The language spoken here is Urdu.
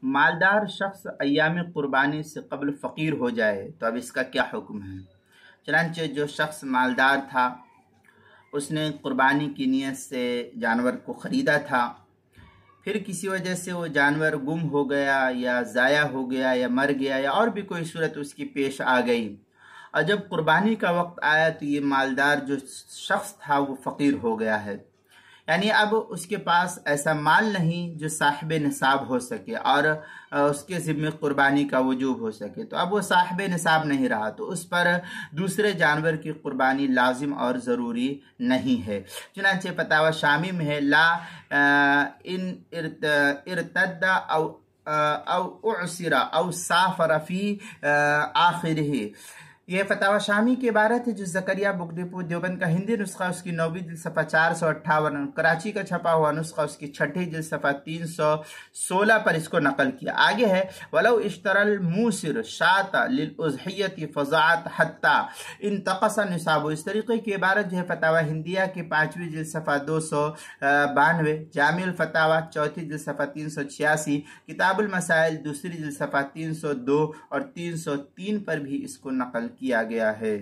مالدار شخص ایام قربانی سے قبل فقیر ہو جائے تو اب اس کا کیا حکم ہے؟ چنانچہ جو شخص مالدار تھا اس نے قربانی کی نیت سے جانور کو خریدا تھا، پھر کسی وجہ سے وہ جانور گم ہو گیا یا ضائع ہو گیا یا مر گیا یا اور بھی کوئی صورت اس کی پیش آ گئی، اور جب قربانی کا وقت آیا تو یہ مالدار جو شخص تھا وہ فقیر ہو گیا ہے، یعنی اب اس کے پاس ایسا مال نہیں جو صاحب نصاب ہو سکے اور اس کے ذمہ قربانی کا وجوب ہو سکے، تو اب وہ صاحب نصاب نہیں رہا، تو اس پر دوسرے جانور کی قربانی لازم اور ضروری نہیں ہے۔ چنانچہ فتاوی شامی میں ہے لا ان ارتد او اعسر او سافر فی آخرہ، یہ فتاوی شامی کی عبارت ہے جو زکریہ بک ڈپو دیوبند کا ہندی نسخہ اس کی 9ویں جلد صفحہ 458، کراچی کا چھپا ہوا نسخہ اس کی 6ٹھی جلد صفحہ 316 پر اس کو نقل کیا۔ آگے ہے وَلَوْ اشْتَرَى الْمُوسِرُ شَاةً لِلْأُضْحِيَّةِ فَضَاعَتْ حَتَّى انتقص نصابُ، اس طریقے کی عبارت جو ہے فتاوی ہندیہ کی 5ویں جلد صفحہ 292، جامع الفتاوی 4تھی جلد صفحہ 386، کتاب المسائل 2ری جلد صفحہ 302 اور 303 پر بھی اس کو نقل کیا گیا ہے۔